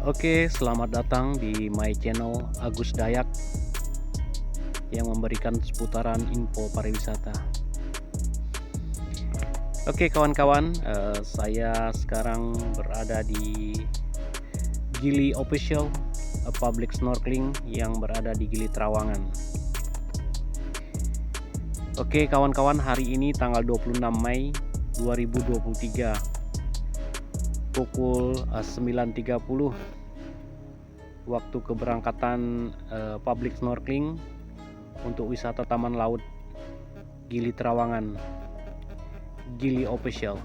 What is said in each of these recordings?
Oke, selamat datang di my channel Agus Dayak yang memberikan seputaran info pariwisata. Oke kawan-kawan, saya sekarang berada di Gili Official Public Snorkeling yang berada di Gili Trawangan. Oke kawan-kawan, hari ini tanggal 26 Mei 2023 pukul 9.30 waktu keberangkatan public snorkeling untuk wisata Taman Laut Gili Trawangan, Gili Official.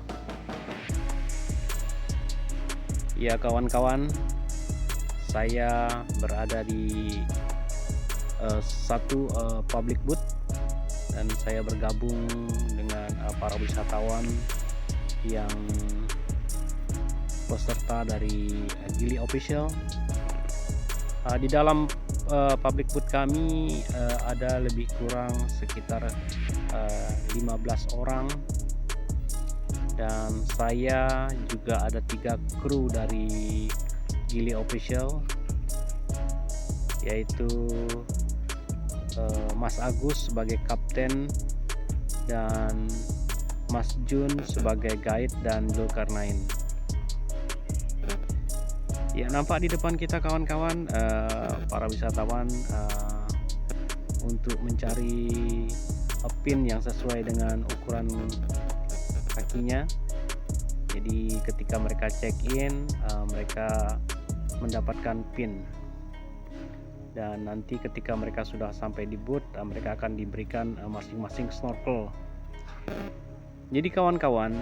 Ya kawan-kawan, saya berada di satu public booth dan saya bergabung dengan para wisatawan yang peserta dari Gili Official. Di dalam public booth kami ada lebih kurang sekitar 15 orang, dan saya juga ada 3 kru dari Gili Official, yaitu Mas Agus sebagai kapten dan Mas Jun sebagai guide dan Zulkarnain. Ya, nampak di depan kita kawan-kawan para wisatawan untuk mencari pin yang sesuai dengan ukuran kakinya. Jadi ketika mereka check in, mereka mendapatkan pin, dan nanti ketika mereka sudah sampai di booth, mereka akan diberikan masing-masing snorkel. Jadi kawan-kawan,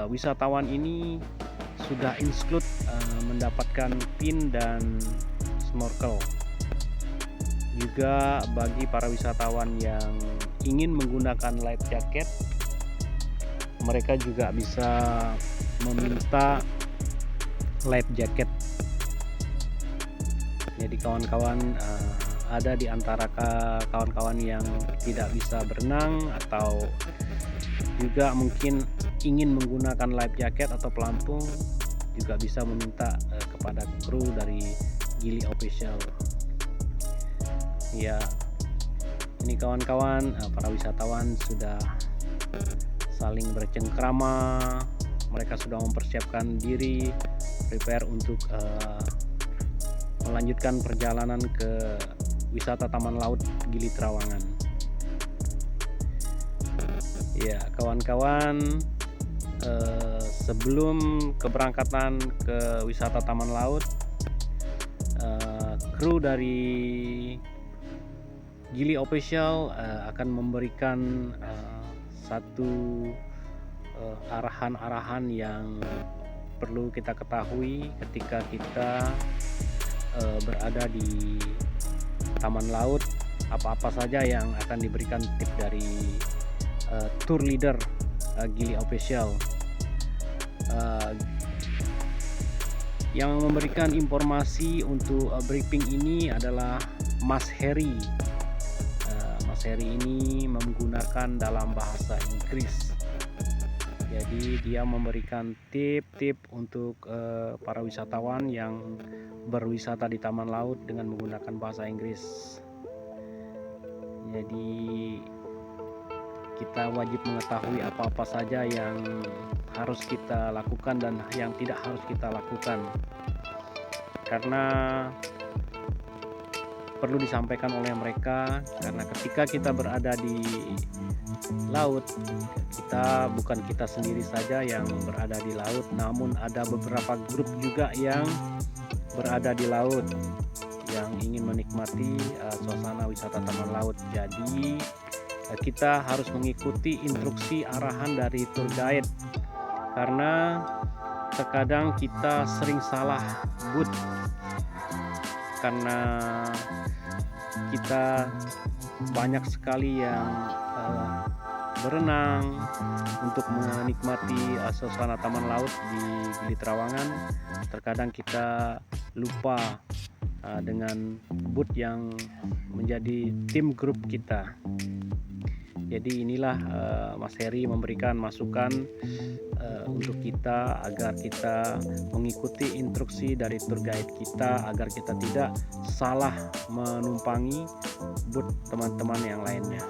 wisatawan ini sudah include mendapatkan pin dan snorkel. Juga bagi para wisatawan yang ingin menggunakan life jacket, mereka juga bisa meminta life jacket. Jadi kawan-kawan, ada di antara kawan-kawan yang tidak bisa berenang atau juga mungkin ingin menggunakan life jacket atau pelampung, juga bisa meminta kepada kru dari Gili Official. Ya, ini kawan-kawan, para wisatawan sudah saling bercengkrama. Mereka sudah mempersiapkan diri, prepare untuk melanjutkan perjalanan ke wisata Taman Laut Gili Trawangan. Ya kawan-kawan, sebelum keberangkatan ke wisata Taman Laut, kru dari Gili Official akan memberikan satu arahan-arahan yang perlu kita ketahui ketika kita berada di Taman Laut. Apa-apa saja yang akan diberikan tip dari tour leader Gili Official. Yang memberikan informasi untuk briefing ini adalah Mas Heri. Mas Heri ini menggunakan dalam bahasa Inggris. Jadi dia memberikan tip-tip untuk para wisatawan yang berwisata di Taman Laut dengan menggunakan bahasa Inggris. Jadi kita wajib mengetahui apa-apa saja yang harus kita lakukan dan yang tidak harus kita lakukan, karena perlu disampaikan oleh mereka. Karena ketika kita berada di laut, bukan kita sendiri saja yang berada di laut, namun ada beberapa grup juga yang berada di laut yang ingin menikmati suasana wisata Taman Laut. Jadi kita harus mengikuti instruksi arahan dari tour guide, karena terkadang kita sering salah booth karena kita banyak sekali yang berenang untuk menikmati suasana Taman Laut di Gili Trawangan. Terkadang kita lupa dengan booth yang menjadi tim grup kita. Jadi inilah Mas Heri memberikan masukan untuk kita agar kita mengikuti instruksi dari tour guide kita agar kita tidak salah menumpangi boot teman-teman yang lainnya.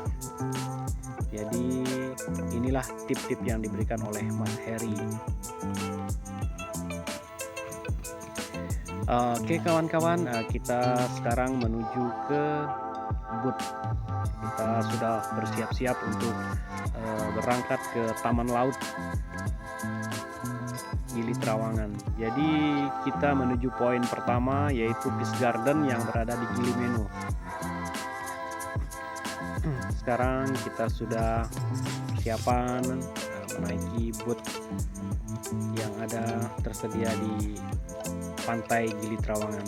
Jadi inilah tip-tip yang diberikan oleh Mas Heri. Oke kawan-kawan, kita sekarang menuju ke boot. Kita sudah bersiap-siap untuk berangkat ke Taman Laut Gili Trawangan. Jadi kita menuju poin pertama yaitu Peace Garden yang berada di Gili Meno. Sekarang kita sudah persiapan menaiki boot yang ada tersedia di pantai Gili Trawangan.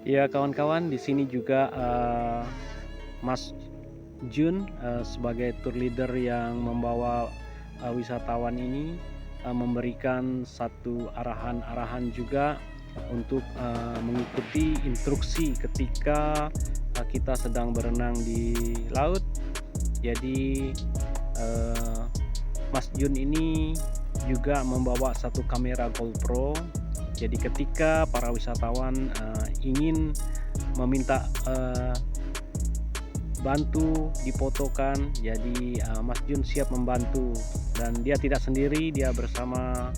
Ya kawan-kawan, di sini juga Mas Jun sebagai tour leader yang membawa wisatawan ini memberikan satu arahan-arahan juga untuk mengikuti instruksi ketika kita sedang berenang di laut. Jadi Mas Jun ini juga membawa satu kamera GoPro. Jadi ketika para wisatawan ingin meminta bantu difotokan, jadi Mas Jun siap membantu, dan dia tidak sendiri, dia bersama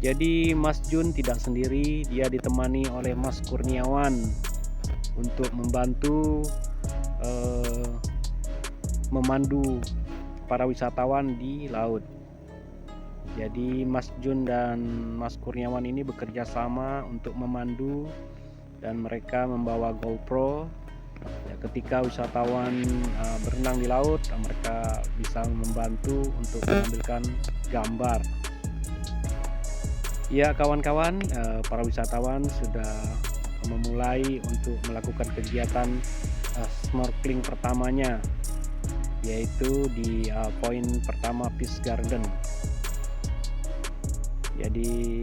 jadi Mas Jun tidak sendiri, dia ditemani oleh Mas Kurniawan untuk membantu memandu para wisatawan di laut. Jadi Mas Jun dan Mas Kurniawan ini bekerja sama untuk memandu, dan mereka membawa GoPro. Ya, ketika wisatawan berenang di laut, mereka bisa membantu untuk mengambilkan gambar. Ya kawan-kawan, para wisatawan sudah memulai untuk melakukan kegiatan snorkeling pertamanya, yaitu di poin pertama Peace Garden. Jadi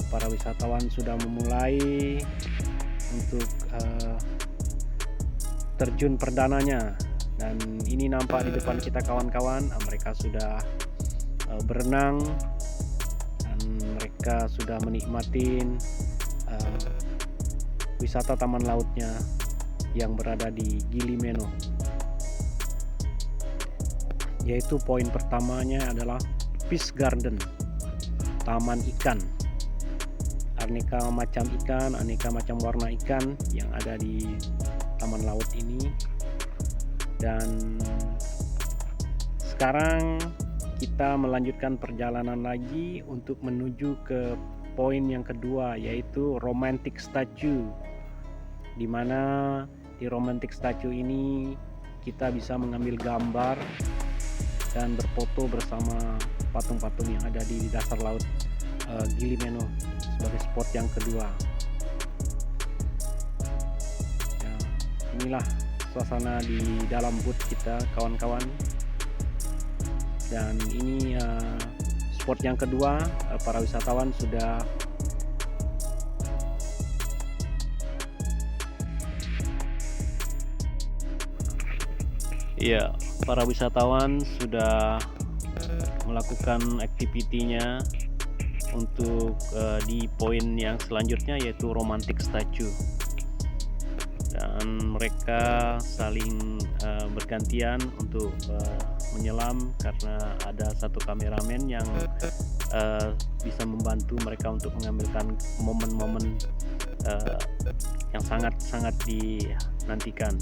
para wisatawan sudah memulai untuk terjun perdananya, dan ini nampak di depan kita kawan-kawan, mereka sudah berenang dan mereka sudah menikmati wisata taman lautnya yang berada di Gili Meno. Yaitu poin pertamanya adalah Peace Garden, taman ikan. Aneka macam ikan, aneka macam warna ikan yang ada di taman laut ini. Dan sekarang kita melanjutkan perjalanan lagi untuk menuju ke poin yang kedua, yaitu Romantic Statue, di mana di Romantic Statue ini kita bisa mengambil gambar dan berfoto bersama patung-patung yang ada di dasar laut Gili Meno sebagai spot yang kedua. Ya, inilah suasana di dalam boot kita kawan-kawan, dan ini spot yang kedua. Para wisatawan sudah para wisatawan sudah melakukan aktivitinya untuk di poin yang selanjutnya, yaitu Romantic Statue, dan mereka saling bergantian untuk menyelam karena ada satu kameramen yang bisa membantu mereka untuk mengambilkan momen-momen yang sangat-sangat dinantikan.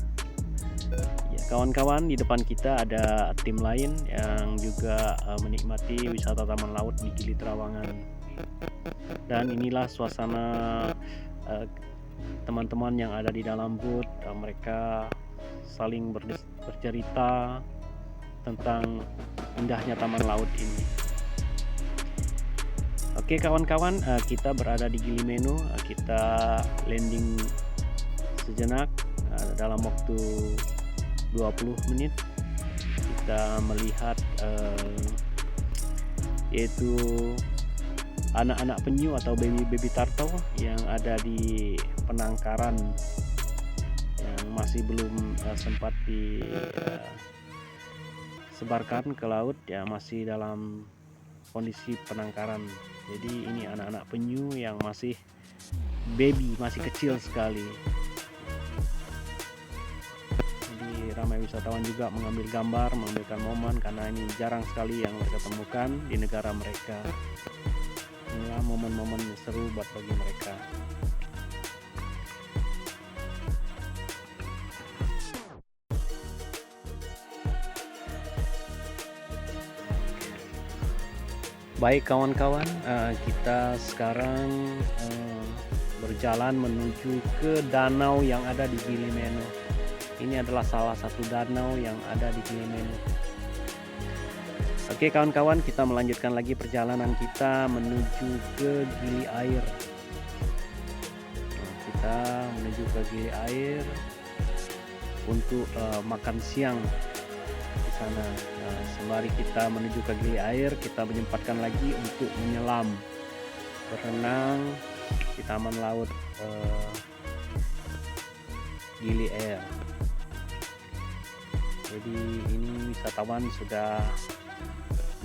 Ya kawan-kawan, di depan kita ada tim lain yang juga menikmati wisata taman laut di Gili Trawangan. Dan inilah suasana teman-teman yang ada di dalam boot. Mereka saling bercerita tentang indahnya taman laut ini. Oke kawan-kawan, kita berada di Gili Meno. Kita landing sejenak dalam waktu 20 menit. Kita melihat yaitu anak-anak penyu atau baby turtle yang ada di penangkaran yang masih belum sempat disebarkan ke laut, ya masih dalam kondisi penangkaran. Jadi ini anak-anak penyu yang masih baby, masih kecil sekali. Jadi ramai wisatawan juga mengambil gambar, mengambilkan momen, karena ini jarang sekali yang mereka temukan di negara mereka. Inilah momen-momen seru buat bagi mereka. Baik kawan-kawan, kita sekarang berjalan menuju ke danau yang ada di Gili Meno. Ini adalah salah satu danau yang ada di Gili Meno. Oke kawan-kawan, kita melanjutkan lagi perjalanan kita menuju ke Gili Air. Kita menuju ke Gili Air untuk makan siang di sana. Sembari kita menuju ke Gili Air, kita menyempatkan lagi untuk menyelam, berenang di taman laut Gili Air. Jadi ini wisatawan sudah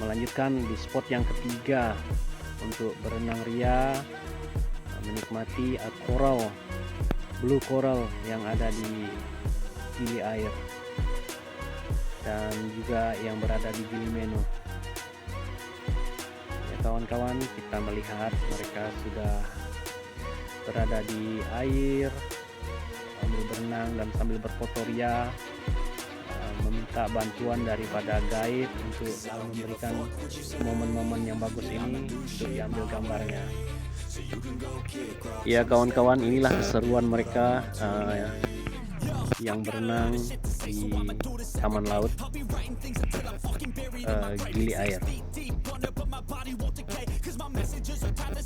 melanjutkan di spot yang ketiga untuk berenang ria, menikmati blue coral yang ada di Gili Air dan juga yang berada di Gili Meno. Ya kawan-kawan, kita melihat mereka sudah berada di air sambil berenang dan sambil berfoto ria, meminta bantuan daripada guide untuk memberikan momen-momen yang bagus ini untuk diambil gambarnya. Ya kawan-kawan, inilah keseruan mereka yang berenang di taman laut Gili Air.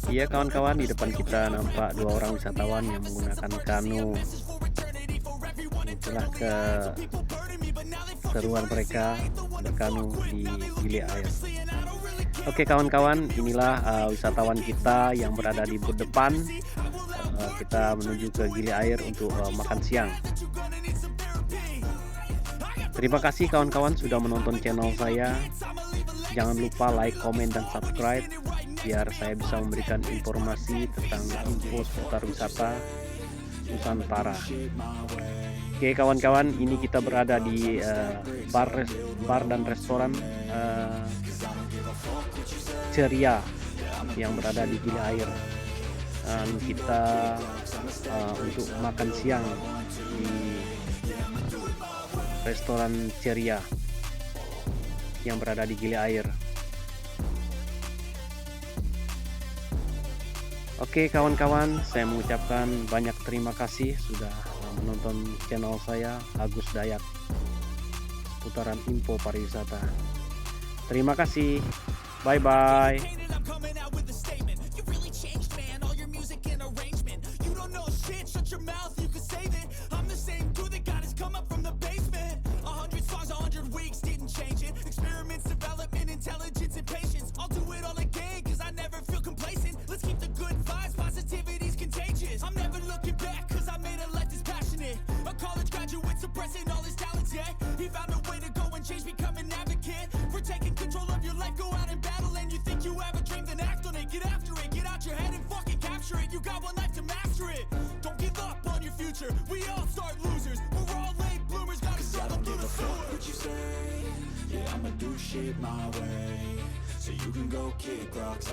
Iya kawan-kawan, di depan kita nampak dua orang wisatawan yang menggunakan kano. Itulah keseruan mereka berkanu di Gili Air. Oke kawan-kawan, inilah wisatawan kita yang berada di booth depan. Kita menuju ke Gili Air untuk makan siang. Terima kasih kawan-kawan sudah menonton channel saya. Jangan lupa like, komen, dan subscribe biar saya bisa memberikan informasi tentang info seputar wisata Nusantara. Oke kawan-kawan, ini kita berada di bar dan restoran Ceria yang berada di Gili Air. Dan kita untuk makan siang di restoran Ceria yang berada di Gili Air. Oke kawan-kawan, saya mengucapkan banyak terima kasih sudah menonton channel saya, Agus Dayak, putaran info pariwisata. Terima kasih, bye bye. We all start losers, we're all late bloomers, gotta start up to the floor. What you say? Yeah, I'ma do shit my way, so you can go kick rocks.